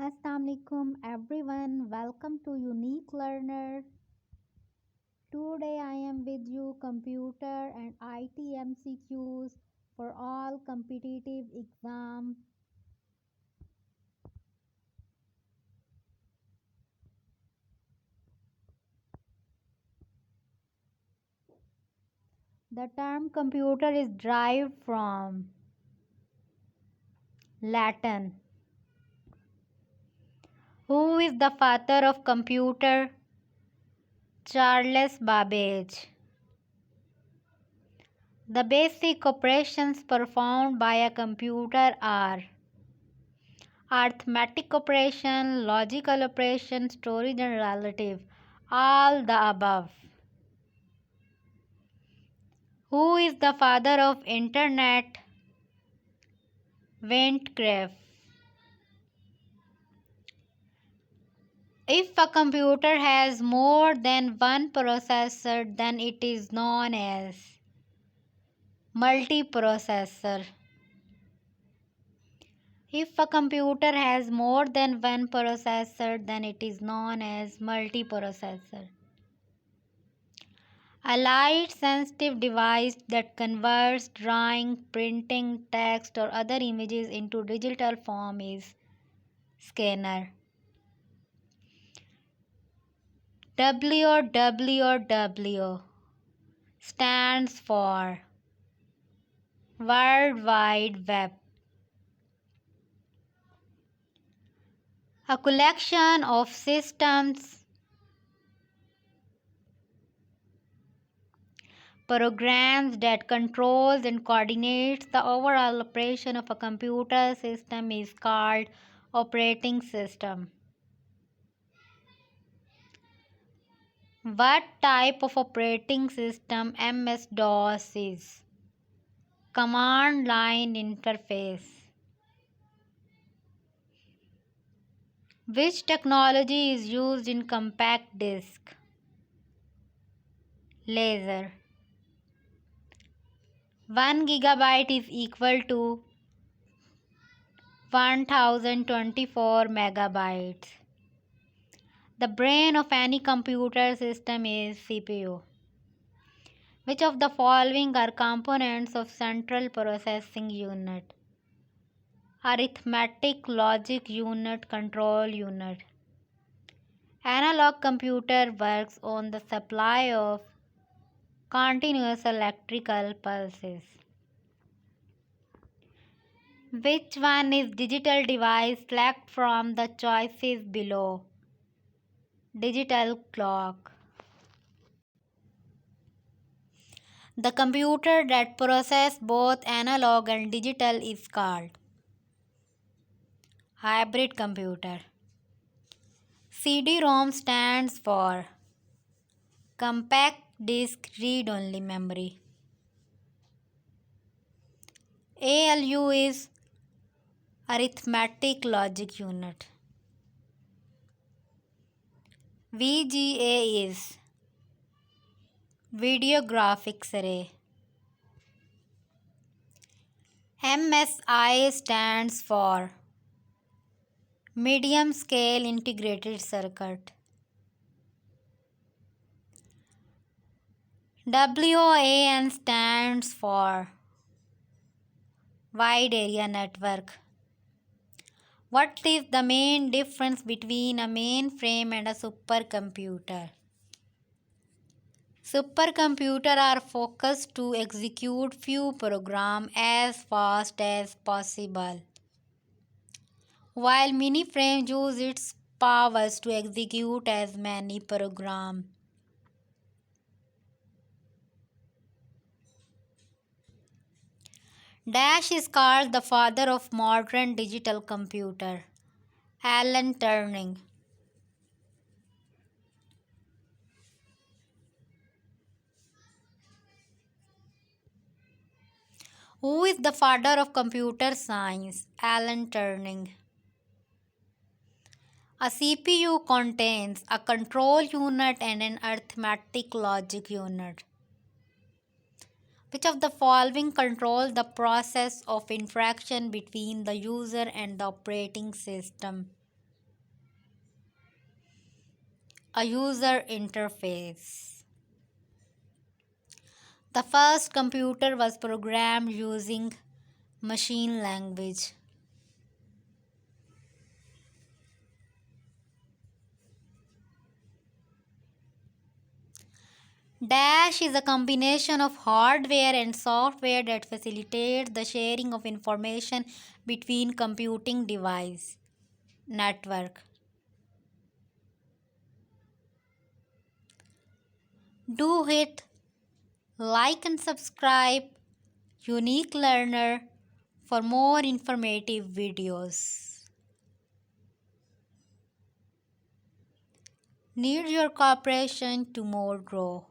Assalamualaikum everyone, welcome to Unique Learner. Today I am with you computer and IT MCQs for all competitive exam. The term computer is derived from Latin. Who is the father of computer? Charles Babbage. The basic operations performed by a computer are arithmetic operation, logical operation, storage and relative. All the above. Who is the father of internet? Windcraft. If a computer has more than one processor, then it is known as multiprocessor. If a computer has more than one processor, then it is known as multiprocessor. A light-sensitive device that converts drawing, printing, text or other images into digital form is scanner. WWW stands for World Wide Web. A collection of systems, programs that controls and coordinates the overall operation of a computer system is called operating system. What type of operating system MS-DOS is? Command line interface. Which technology is used in compact disc? Laser. 1 gigabyte is equal to 1024 megabytes. The brain of any computer system is CPU. Which of the following are components of central processing unit? Arithmetic, logic unit, control unit. Analog computer works on the supply of continuous electrical pulses. Which one is digital device? Select from the choices below. Digital clock. The computer that processes both analog and digital is called hybrid computer. CD-ROM stands for compact disc read-only memory. ALU is arithmetic logic unit. VGA is video graphics array. MSI stands for medium scale integrated circuit. WAN stands for wide area network. What is the main difference between a mainframe and a supercomputer? Supercomputers are focused to execute few programs as fast as possible, while mainframe use its powers to execute as many programs. Dash is called the father of modern digital computer. Alan Turing. Who is the father of computer science? Alan Turing. A CPU contains a control unit and an arithmetic logic unit. Which of the following controls the process of interaction between the user and the operating system? A user interface. The first computer was programmed using machine language. Dash is a combination of hardware and software that facilitates the sharing of information between computing device network. Do hit like and subscribe Unique Learner for more informative videos. Need your cooperation to more grow.